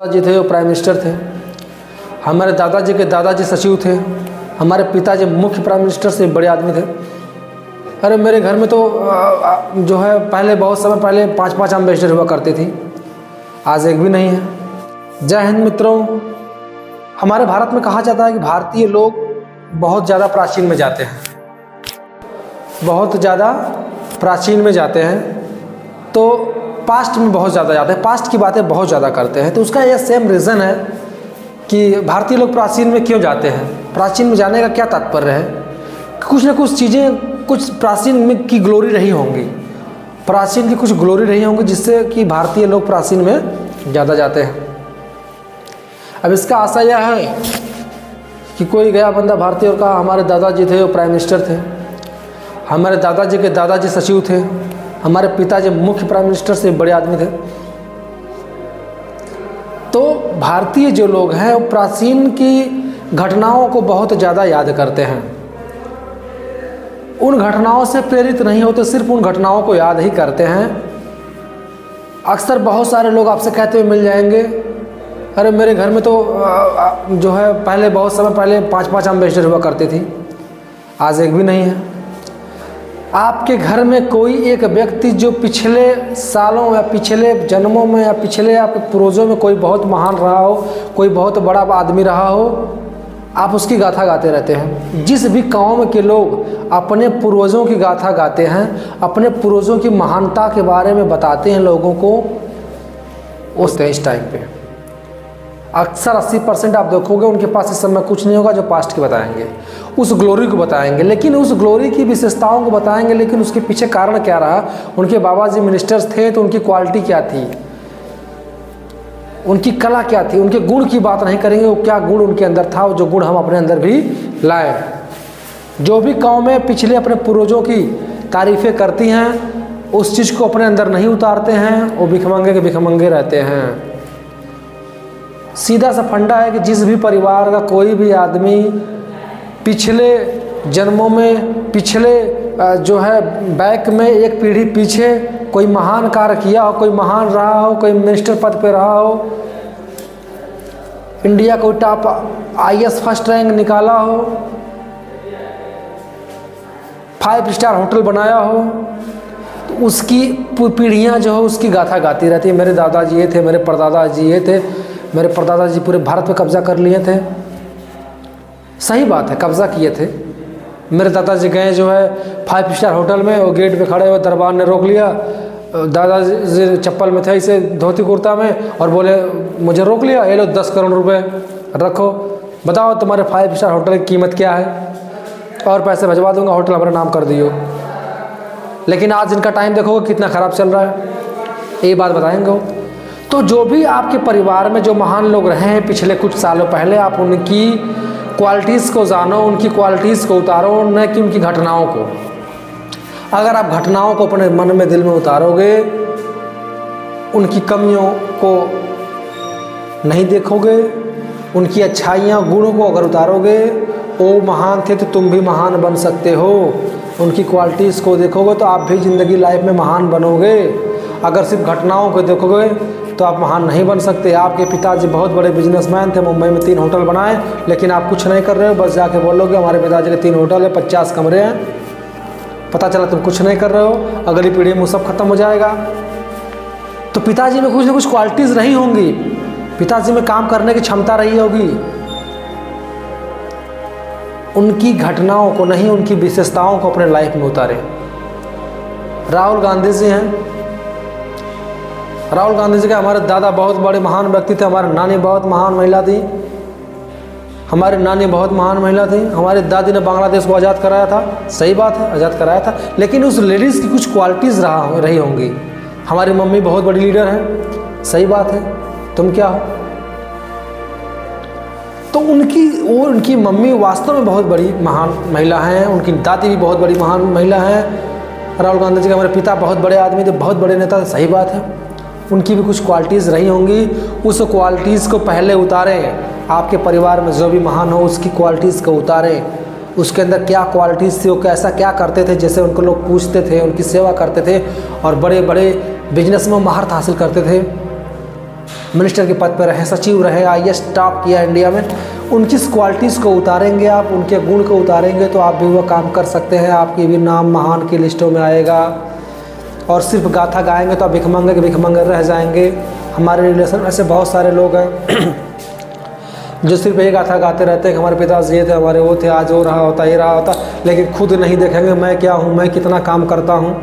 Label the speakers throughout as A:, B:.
A: दादाजी थे, वो प्राइम मिनिस्टर थे। हमारे दादाजी के दादाजी सचिव थे। हमारे पिताजी मुख्य प्राइम मिनिस्टर से बड़े आदमी थे। अरे मेरे घर में तो जो है पहले बहुत समय पहले 5-5 एम्बेसडर हुआ करते थी, आज एक भी नहीं है। जय हिंद मित्रों। हमारे भारत में कहा जाता है कि भारतीय लोग बहुत ज़्यादा प्राचीन में जाते हैं, बहुत ज़्यादा प्राचीन में जाते हैं, तो पास्ट में बहुत ज़्यादा जाते हैं, पास्ट की बातें बहुत ज़्यादा करते हैं। तो उसका यह सेम रीज़न है कि भारतीय लोग प्राचीन में क्यों जाते हैं। प्राचीन में जाने का क्या तात्पर्य है? कुछ ना कुछ चीज़ें, कुछ प्राचीन में की ग्लोरी रही होंगी, प्राचीन की कुछ ग्लोरी रही होंगी जिससे कि भारतीय लोग प्राचीन में ज़्यादा जाते हैं। अब इसका आशा यह है कि कोई गया बंदा भारतीय और कहा हमारे दादाजी थे, वो प्राइम मिनिस्टर थे। हमारे दादाजी के दादाजी सचिव थे। हमारे पिताजी मुख्य प्राइम मिनिस्टर से बड़े आदमी थे। तो भारतीय जो लोग हैं वो प्राचीन की घटनाओं को बहुत ज़्यादा याद करते हैं, उन घटनाओं से प्रेरित नहीं होते, सिर्फ उन घटनाओं को याद ही करते हैं। अक्सर बहुत सारे लोग आपसे कहते हुए मिल जाएंगे, अरे मेरे घर में तो जो है पहले बहुत समय पहले 5-5 एम्बेसडर हुआ करती थी, आज एक भी नहीं है। आपके घर में कोई एक व्यक्ति जो पिछले सालों या पिछले जन्मों में या पिछले आपके पूर्वजों में कोई बहुत महान रहा हो, कोई बहुत बड़ा आदमी रहा हो, आप उसकी गाथा गाते रहते हैं। जिस भी कौम के लोग अपने पूर्वजों की गाथा गाते हैं, अपने पूर्वजों की महानता के बारे में बताते हैं लोगों को, उस टाइम पे अक्सर 80% आप देखोगे उनके पास इस समय कुछ नहीं होगा जो पास्ट के बताएंगे, उस ग्लोरी को बताएंगे, लेकिन उस ग्लोरी की विशेषताओं को बताएंगे, लेकिन उसके पीछे कारण क्या रहा। उनके बाबा जी मिनिस्टर्स थे तो उनकी क्वालिटी क्या थी, उनकी कला क्या थी, उनके गुण की बात नहीं करेंगे, वो क्या गुण उनके अंदर था, जो गुण हम अपने अंदर भी लाए। जो भी कौमें पिछले अपने पूर्वजों की तारीफ़ें करती हैं, उस चीज़ को अपने अंदर नहीं उतारते हैं, वो भिखमंगे के भिखमंगे रहते हैं। सीधा सा फंडा है कि जिस भी परिवार का कोई भी आदमी पिछले जन्मों में, पिछले जो है बैक में एक पीढ़ी पीछे कोई महान कार्य किया हो, कोई महान रहा हो, कोई मिनिस्टर पद पे रहा हो, इंडिया को टॉप IAS फर्स्ट रैंक निकाला हो, 5 स्टार होटल बनाया हो, तो उसकी पीढ़ियाँ जो है उसकी गाथा गाती रहती है। मेरे दादाजी ये थे, मेरे परदादाजी ये थे, मेरे परदादाजी पूरे भारत पे कब्जा कर लिए थे। सही बात है, कब्जा किए थे। मेरे दादाजी गए जो है 5 स्टार होटल में, वो गेट पे खड़े हुए दरबार ने रोक लिया। दादाजी चप्पल में थे, इसे धोती कुर्ता में, और बोले मुझे रोक लिया, ये लो 10 करोड़ रुपए रखो, बताओ तुम्हारे 5 स्टार होटल की कीमत क्या है, और पैसे भिजवा दूंगा, होटल हमारा नाम कर दियो। लेकिन आज इनका टाइम देखोगे कितना ख़राब चल रहा है, ये बात बताएंगे। तो जो भी आपके परिवार में जो महान लोग रहे हैं पिछले कुछ सालों पहले, आप उनकी क्वालिटीज़ को जानो, उनकी क्वालिटीज़ को उतारो, न कि उनकी घटनाओं को। अगर आप घटनाओं को अपने मन में, दिल में उतारोगे, उनकी कमियों को नहीं देखोगे, उनकी अच्छाइयाँ, गुणों को अगर उतारोगे, वो महान थे तो तुम भी महान बन सकते हो। उनकी क्वालिटीज़ को देखोगे तो आप भी ज़िंदगी लाइफ में महान बनोगे। अगर सिर्फ घटनाओं को देखोगे तो आप महान नहीं बन सकते। आपके पिताजी बहुत बड़े बिजनेसमैन थे, मुंबई में 3 होटल बनाए, लेकिन आप कुछ नहीं कर रहे हो, बस जाके बोलोगे हमारे पिताजी के 3 होटल है, 50 कमरे हैं। पता चला तुम कुछ नहीं कर रहे हो, अगली पीढ़ी में सब खत्म हो जाएगा। तो पिताजी में कुछ ना कुछ क्वालिटीज़ रही होंगी, पिताजी में काम करने की क्षमता रही होगी। उनकी घटनाओं को नहीं, उनकी विशेषताओं को अपने लाइफ में उतारे। राहुल गांधी जी हैं। राहुल गांधी जी के हमारे दादा बहुत बड़े महान व्यक्ति थे, हमारी नानी बहुत महान महिला थी, हमारी नानी बहुत महान महिला थी। हमारी दादी ने बांग्लादेश को आज़ाद कराया था, सही बात है, आज़ाद कराया था, लेकिन उस लेडीज़ की कुछ क्वालिटीज़ रही होंगी। हमारी मम्मी बहुत बड़ी लीडर है, सही बात है, तुम क्या हो? तो उनकी मम्मी वास्तव में बहुत बड़ी महान महिला हैं, उनकी दादी भी बहुत बड़ी महान महिला हैं। राहुल गांधी जी के हमारे पिता बहुत बड़े आदमी थे, बहुत बड़े नेता थे, सही बात है, उनकी भी कुछ क्वालिटीज़ रही होंगी। उस क्वालिटीज़ को पहले उतारें। आपके परिवार में जो भी महान हो उसकी क्वालिटीज़ को उतारें, उसके अंदर क्या क्वालिटीज़ थी, वो कैसा क्या करते थे, जैसे उनको लोग पूछते थे, उनकी सेवा करते थे और बड़े बड़े बिजनेस में महारत हासिल करते थे। मिनिस्टर के पद पर रहे, सचिव रहे, IAS टॉप किया इंडिया में, उनकी क्वालिटीज़ को उतारेंगे आप, उनके गुण को उतारेंगे तो आप भी वो काम कर सकते हैं, आपकी भी नाम महान की लिस्टों में आएगा। और सिर्फ गाथा गाएंगे तो आप भिखमंगे के भिखमंगे रह जाएंगे। हमारे रिलेशन में ऐसे बहुत सारे लोग हैं जो सिर्फ एक गाथा गाते रहते हैं कि हमारे पिताजी ये थे, हमारे वो थे, आज हो रहा होता, ये रहा होता, लेकिन खुद नहीं देखेंगे मैं क्या हूँ, मैं कितना काम करता हूँ,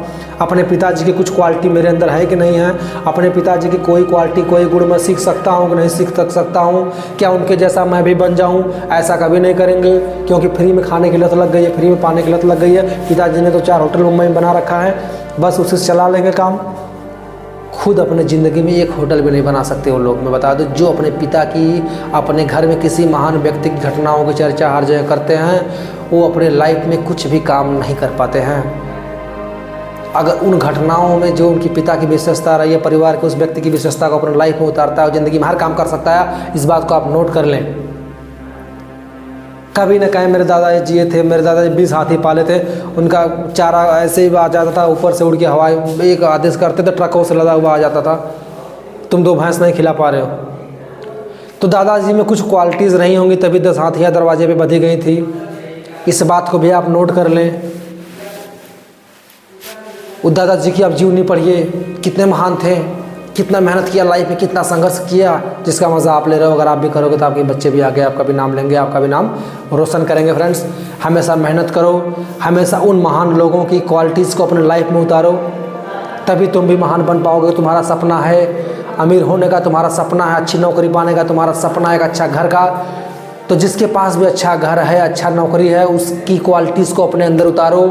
A: अपने पिताजी की कुछ क्वालिटी मेरे अंदर है कि नहीं है, अपने पिताजी की कोई क्वालिटी, कोई गुण मैं सीख सकता हूँ कि नहीं सीख सकता हूँ, क्या उनके जैसा मैं भी बन जाऊँ। ऐसा कभी नहीं करेंगे, क्योंकि फ्री में खाने की लत लग गई है, फ्री में पाने की लत लग गई है। पिताजी ने तो 4 होटल मुंबई में बना रखा है, बस उसे चला लेंगे काम। खुद अपने ज़िंदगी में एक होटल भी नहीं बना सकते वो लोग। मैं बता दूं, जो अपने पिता की, अपने घर में किसी महान व्यक्ति की घटनाओं की चर्चा हर जगह करते हैं, वो अपने लाइफ में कुछ भी काम नहीं कर पाते हैं। अगर उन घटनाओं में जो उनकी पिता की विशेषता रही है, परिवार के उस व्यक्ति की विशेषता को अपने लाइफ में उतारता है और ज़िंदगी में हर काम कर सकता है, इस बात को आप नोट कर लें। कभी ना कहें मेरे दादाजी ये थे, मेरे दादाजी 20 हाथी पाले थे, उनका चारा ऐसे ही आ जाता था, ऊपर से उड़ के हवाई एक आदेश करते थे, ट्रकों से लदा हुआ आ जाता था, तुम 2 भैंस नहीं खिला पा रहे हो। तो दादाजी में कुछ क्वालिटीज़ रही होंगी, तभी 10 हाथियाँ दरवाजे पे बंधी गई थी। इस बात को भी आप नोट कर लें। वो दादाजी की आप जीवनी पढ़िए, कितने महान थे, कितना मेहनत किया लाइफ में, कितना संघर्ष किया, जिसका मज़ा आप ले रहे हो। अगर आप भी करोगे तो आपके बच्चे भी आगे आपका भी नाम लेंगे, आपका भी नाम रोशन करेंगे। फ्रेंड्स, हमेशा मेहनत करो, हमेशा उन महान लोगों की क्वालिटीज़ को अपने लाइफ में उतारो, तभी तुम भी महान बन पाओगे। तुम्हारा सपना है अमीर होने का, तुम्हारा सपना है अच्छी नौकरी पाने का, तुम्हारा सपना है एक अच्छा घर का, तो जिसके पास भी अच्छा घर है, अच्छा नौकरी है, उसकी क्वालिटीज़ को अपने अंदर उतारो,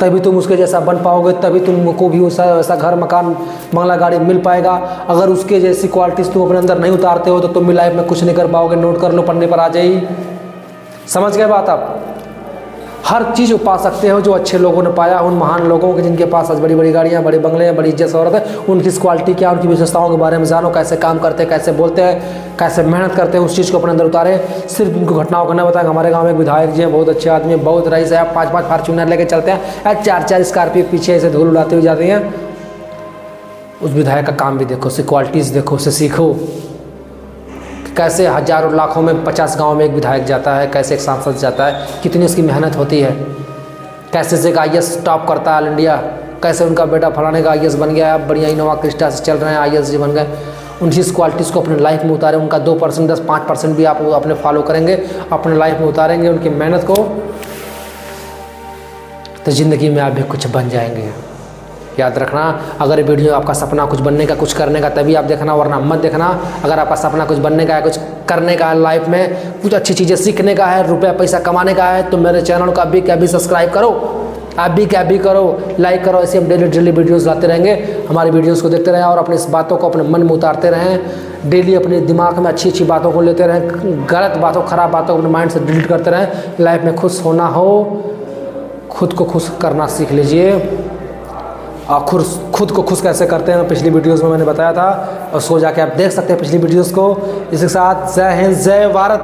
A: तभी तुम उसके जैसा बन पाओगे, तभी तुमको भी वैसा घर, मकान, बंगला, गाड़ी मिल पाएगा। अगर उसके जैसी क्वालिटीज़ तुम अपने अंदर नहीं उतारते हो तो तुम भी लाइफ में कुछ नहीं कर पाओगे। नोट कर लो, पढ़ने पर आ जाइए। समझ गए बात आप? हर चीज़ पा सकते हो जो अच्छे लोगों ने पाया, उन महान लोगों के जिनके पास आज बड़ी बड़ी गाड़ियाँ, बड़े बंगले हैं, बड़ी इज्जत शोहरत है, उनकी क्वालिटी क्या, उनकी विशेषताओं के बारे में जानो, कैसे काम करते हैं, कैसे बोलते हैं, कैसे मेहनत करते हैं, उस चीज़ को अपने अंदर उतारें। सिर्फ उनको घटनाओं को न बताएं। हमारे गाँव में एक विधायक जी हैं, बहुत अच्छे आदमी, बहुत रईस है, 5-5 फार्चूनर लेके चलते हैं, 4-4 स्कॉर्पियो पीछे ऐसे धूल उड़ाते हुए जाती हैं। उस विधायक का काम भी देखो, उसकी क्वालिटीज़ देखो, उससे सीखो, कैसे हज़ारों लाखों में 50 गांव में एक विधायक जाता है, कैसे एक सांसद जाता है, कितनी उसकी मेहनत होती है, कैसे से IAS टॉप करता है ऑल इंडिया, कैसे उनका बेटा फलाने का IAS बन गया है, बढ़िया इनोवा क्रिस्टा से चल रहे हैं, IAS जी बन गए। उन चीज़ क्वालिटीज़ को अपने लाइफ में उतारें। उनका 2%, 10, 5% भी आप अपने फॉलो करेंगे, अपने लाइफ में उतारेंगे उनकी मेहनत को, तो ज़िंदगी में आप भी कुछ बन जाएंगे। याद रखना, अगर ये वीडियो आपका सपना कुछ बनने का, कुछ करने का, तभी आप देखना, वरना मत देखना। अगर आपका सपना कुछ बनने का है, कुछ करने का है लाइफ में, कुछ अच्छी चीज़ें सीखने का है, रुपया पैसा कमाने का है, तो मेरे चैनल को अभी क्या भी सब्सक्राइब करो, आप भी क्या भी करो, लाइक करो। ऐसे हम डेली वीडियोज़ लाते रहेंगे। हमारी वीडियोज़ को देखते रहें और अपनी इस बातों को अपने मन में उतारते रहें। डेली अपने दिमाग में अच्छी अच्छी बातों को लेते रहें, गलत बातों, ख़राब बातों को अपने माइंड से डिलीट करते रहें। लाइफ में खुश होना हो, खुद को खुश करना सीख लीजिए। और खुद को खुश कैसे करते हैं पिछली वीडियोस में मैंने बताया था, और उसको जाके आप देख सकते हैं पिछली वीडियोस को। इसके साथ जय हिंद, जय भारत।